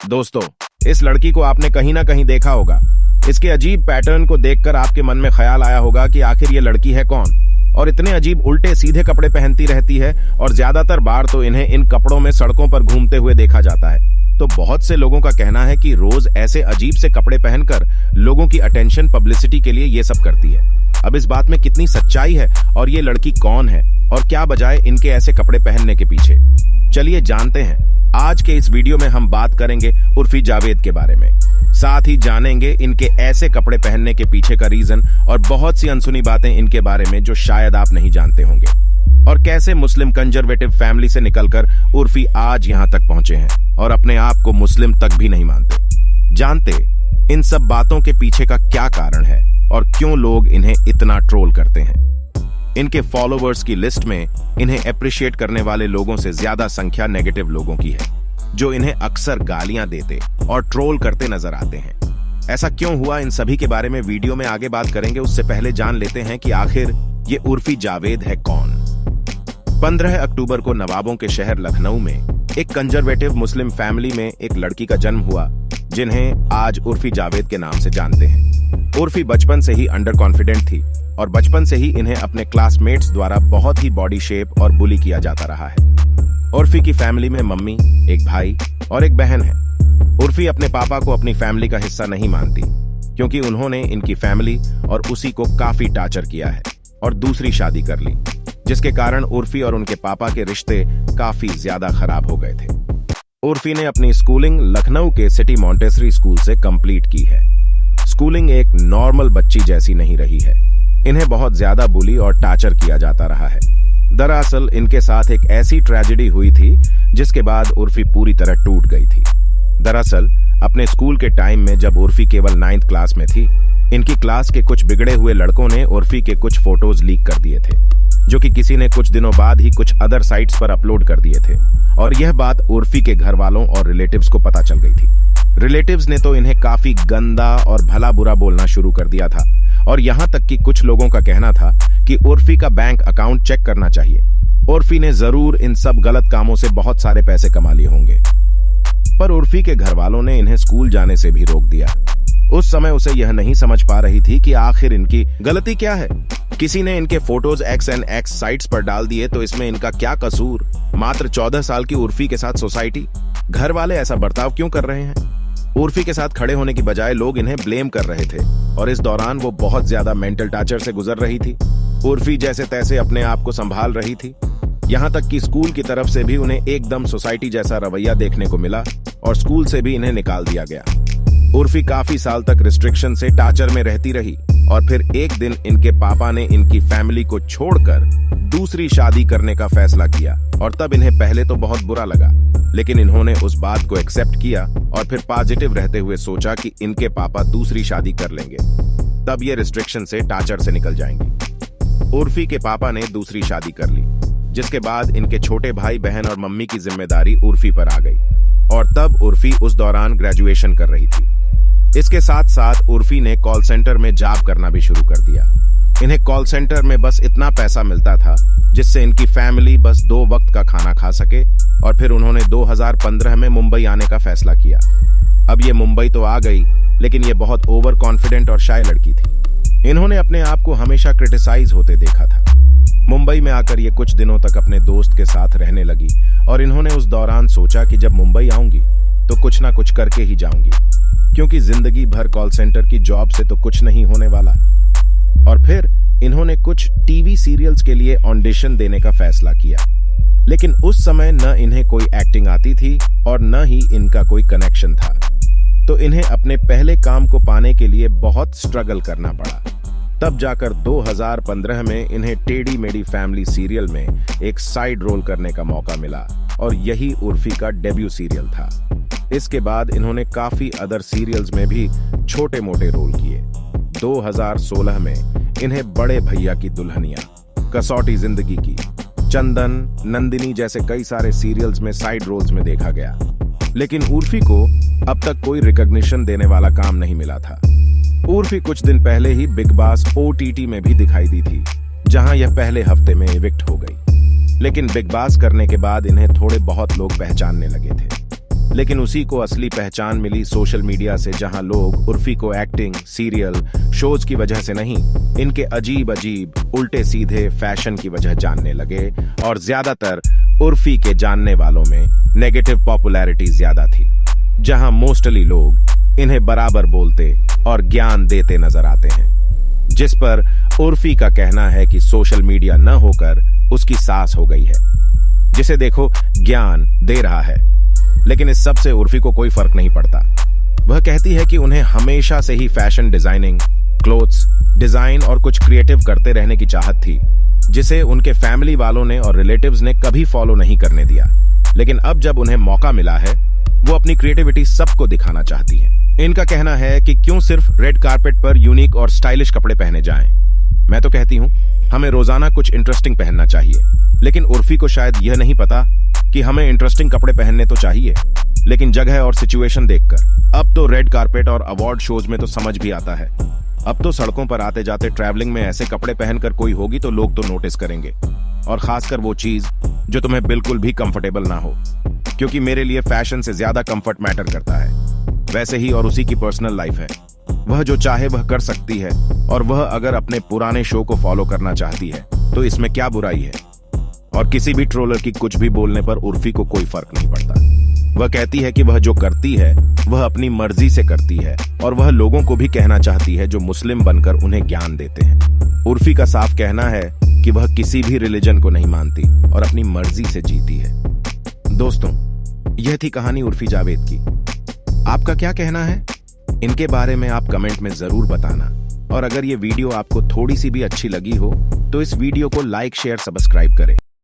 दोस्तों, इस लड़की को आपने कहीं ना कहीं देखा होगा। इसके अजीब पैटर्न को देखकर आपके मन में ख्याल आया होगा कि आखिर ये लड़की है कौन, और इतने अजीब उल्टे सीधे कपड़े पहनती रहती है, और ज्यादातर बार तो इन्हें इन कपड़ों में सड़कों पर घूमते हुए देखा जाता है। तो बहुत से लोगों का कहना है कि रोज ऐसे अजीब से कपड़े पहनकर लोगों की अटेंशन पब्लिसिटी के लिए ये सब करती है। अब इस बात में कितनी सच्चाई है और ये लड़की कौन है और क्या बजाय इनके ऐसे कपड़े पहनने के पीछे, चलिए जानते हैं। आज के इस वीडियो में हम बात करेंगे उर्फी जावेद के बारे में, साथ ही जानेंगे इनके ऐसे कपड़े पहनने के पीछे का रीजन और बहुत सी अनसुनी बातें इनके बारे में जो शायद आप नहीं जानते होंगे, और कैसे मुस्लिम कंजर्वेटिव फैमिली से निकलकर उर्फी आज यहां तक पहुंचे हैं और अपने आप को मुस्लिम तक भी नहीं मानते। जानते इन सब बातों के पीछे का क्या कारण है और क्यों लोग इन्हें इतना ट्रोल करते हैं। इनके फॉलोवर्स की लिस्ट में इन्हें अप्रिशिएट करने वाले लोगों से ज्यादा संख्या नेगेटिव लोगों की है, जो इन्हें अक्सर गालियां देते और ट्रोल करते नजर आते हैं। ऐसा क्यों हुआ, इन सभी के बारे में वीडियो में आगे बात करेंगे। उससे पहले जान लेते हैं कि आखिर ये उर्फी जावेद है कौन। 15 अक्टूबर को नवाबों के शहर लखनऊ में एक कंजर्वेटिव मुस्लिम फैमिली में एक लड़की का जन्म हुआ, जिन्हें आज उर्फी जावेद के नाम से जानते हैं। उर्फी बचपन से ही अंडर कॉन्फिडेंट थी और बचपन से ही इन्हें अपने क्लासमेट्स द्वारा बहुत ही बॉडी शेप और बुली किया जाता रहा है। उर्फी की फैमिली में मम्मी, एक भाई और एक बहन है। उर्फी अपने पापा को अपनी फैमिली का हिस्सा नहीं मानती, क्योंकि उन्होंने इनकी फैमिली और उसी को काफी टार्चर किया है और दूसरी शादी कर ली, जिसके कारण उर्फी और उनके पापा के रिश्ते काफी ज्यादा खराब हो गए थे। उर्फी ने अपनी स्कूलिंग लखनऊ के सिटी मॉन्टेसरी स्कूल से कंप्लीट की है। स्कूलिंग एक नॉर्मल बच्ची जैसी नहीं रही है, इन्हें बहुत ज्यादा बुली और टार्चर किया जाता रहा है। दरअसल इनके साथ एक ऐसी ट्रेजेडी हुई थी जिसके बाद उर्फी पूरी तरह टूट गई थी। दरअसल अपने स्कूल के टाइम में जब उर्फी केवल 9th क्लास में थी, इनकी क्लास के कुछ बिगड़े हुए लड़कों ने उर्फी के कुछ फोटोज लीक कर दिए थे, जो कि किसी ने कुछ दिनों बाद ही कुछ अदर साइट्स पर अपलोड कर दिए थे, और यह बात उर्फी के घर वालों और रिलेटिव्स को पता चल गई थी। रिलेटिव्स ने तो इन्हें काफी गंदा और भला बुरा बोलना शुरू कर दिया था, और यहाँ तक कि कुछ लोगों का कहना था कि उर्फी का बैंक अकाउंट चेक करना चाहिए। उर्फी ने जरूर इन सब गलत कामों से बहुत सारे पैसे कमा लिए होंगे, पर उर्फी के घर वालों ने इन्हें स्कूल जाने से भी रोक दिया। उस समय उसे यह नहीं समझ पा रही थी कि आखिर इनकी गलती क्या है। किसी ने इनके फोटोज XNX साइट्स पर डाल दिए तो इसमें इनका क्या कसूर। मात्र 14 साल की उर्फी के साथ सोसाइटी, घर वाले ऐसा बर्ताव क्यों कर रहे हैं। उर्फी के साथ खड़े होने की बजाय लोग इन्हें ब्लेम कर रहे थे, और इस दौरान वो बहुत ज्यादा मेंटल टार्चर से गुजर रही थी। उर्फी जैसे तैसे अपने आप को संभाल रही थी, यहाँ तक कि स्कूल की तरफ से भी उन्हें एकदम सोसाइटी जैसा रवैया देखने को मिला और स्कूल से भी इन्हें निकाल दिया गया। उर्फी काफी साल तक रिस्ट्रिक्शन से टार्चर में रहती रही, और फिर एक दिन इनके पापा ने इनकी फैमिली को छोड़कर दूसरी शादी करने का फैसला किया, और तब इन्हें पहले तो बहुत बुरा लगा, लेकिन इन्होंने उस बात को एक्सेप्ट किया और फिर पॉजिटिव रहते हुए सोचा कि इनके पापा दूसरी शादी कर लेंगे, तब ये रिस्ट्रिक्शन से टार्चर से निकल जाएंगी। उर्फी के पापा ने दूसरी शादी कर ली, जिसके बाद इनके छोटे भाई बहन और मम्मी की जिम्मेदारी उर्फी पर आ गई, और तब उर्फी उस दौरान ग्रेजुएशन कर रही थी। इसके साथ साथ उर्फी ने कॉल सेंटर में जॉब करना भी शुरू कर दिया। इन्हें कॉल सेंटर में बस इतना पैसा मिलता था जिससे इनकी फैमिली बस 2 वक्त का खाना खा सके, और फिर उन्होंने 2015 में मुंबई आने का फैसला किया। अब ये मुंबई तो आ गई, लेकिन ये बहुत ओवर कॉन्फिडेंट और शाय लड़की थी। इन्होंने अपने आप को हमेशा क्रिटिसाइज होते देखा था। मुंबई में आकर ये कुछ दिनों तक अपने दोस्त के साथ रहने लगी, और इन्होंने उस दौरान सोचा कि जब मुंबई आऊंगी तो कुछ ना कुछ करके ही जाऊंगी, क्योंकि जिंदगी भर कॉल सेंटर की जॉब से तो कुछ नहीं होने वाला। और फिर इन्होंने कुछ टीवी सीरियल्स के लिए ऑडिशन देने का फैसला किया, लेकिन उस समय न इन्हें कोई एक्टिंग आती थी और न ही इनका कोई कनेक्शन था, तो इन्हें अपने पहले काम को पाने के लिए बहुत स्ट्रगल करना पड़ा। तब जाकर 2015 में इन्हें टेढ़ी मेढ़ी फैमिली सीरियल में एक साइड रोल करने का मौका मिला, और यही उर्फी का डेब्यू सीरियल था। इसके बाद इन्होंने काफी अदर सीरियल्स में भी छोटे मोटे रोल किए। 2016 में इन्हें बड़े भैया की दुल्हनिया, कसौटी जिंदगी की, चंदन, नंदिनी जैसे कई सारे सीरियल्स में साइड रोल्स में देखा गया, लेकिन उर्फी को अब तक कोई रिकॉग्निशन देने वाला काम नहीं मिला था। उर्फी कुछ दिन पहले ही बिग बॉस OTT में भी दिखाई दी थी, जहां यह पहले हफ्ते में इविक्ट हो गई, लेकिन बिग बॉस करने के बाद इन्हें थोड़े बहुत लोग पहचानने लगे थे। लेकिन उसी को असली पहचान मिली सोशल मीडिया से, जहां लोग उर्फी को एक्टिंग, सीरियल, शोज की वजह से नहीं, इनके अजीब अजीब उल्टे सीधे फैशन की वजह जानने लगे। और ज्यादातर उर्फी के जानने वालों में नेगेटिव पॉपुलैरिटी ज्यादा थी, जहां मोस्टली लोग इन्हें बराबर बोलते और ज्ञान देते नजर आते हैं, जिस पर उर्फी का कहना है कि सोशल मीडिया न होकर उसकी सास हो गई है, जिसे देखो ज्ञान दे रहा है। लेकिन इस सब से उर्फी को कोई फर्क नहीं पड़ता। वह कहती है कि उन्हें हमेशा से ही फैशन डिजाइनिंग, क्लोथ्स डिजाइन और कुछ क्रिएटिव करते रहने की चाहत थी, जिसे उनके फैमिली वालों ने और रिलेटिव्स ने कभी फॉलो नहीं करने दिया। लेकिन अब जब उन्हें मौका मिला है, वो अपनी क्रिएटिविटी सबको दिखाना चाहती हैं। इनका कहना है कि क्यों सिर्फ रेड कारपेट पर यूनिक और स्टाइलिश कपड़े पहने जाएं। मैं तो कहती हूं हमें रोजाना कुछ इंटरेस्टिंग पहनना चाहिए। लेकिन उर्फी को शायद यह नहीं पता कि हमें इंटरेस्टिंग कपड़े पहनने तो चाहिए, लेकिन जगह और सिचुएशन देखकर। अब तो रेड कारपेट और अवार्ड शोज में तो समझ भी आता है। अब तो सड़कों पर आते जाते ट्रैवलिंग में ऐसे कपड़े पहनकर कोई होगी तो लोग तो नोटिस करेंगे, और खासकर वो चीज जो तुम्हें बिल्कुल भी कंफर्टेबल ना हो, क्योंकि मेरे लिए फैशन से ज्यादा कंफर्ट मैटर करता है। वैसे ही और उसी की पर्सनल लाइफ है, वह जो चाहे वह कर सकती है, और वह अगर अपने पुराने शो को फॉलो करना चाहती है तो इसमें क्या बुराई है। और किसी भी ट्रोलर की कुछ भी बोलने पर उर्फी को कोई फर्क नहीं पड़ता। वह कहती है कि वह जो करती है वह अपनी मर्जी से करती है, और वह लोगों को भी कहना चाहती है जो मुस्लिम बनकर उन्हें ज्ञान देते हैं। उर्फी का साफ कहना है कि वह किसी भी रिलीजन को नहीं मानती और अपनी मर्जी से जीती है। दोस्तों, यह थी कहानी उर्फी जावेद की। आपका क्या कहना है? इनके बारे में आप कमेंट में जरूर बताना। और अगर ये वीडियो आपको थोड़ी सी भी अच्छी लगी हो तो इस वीडियो को लाइक, शेयर, सब्सक्राइब करें।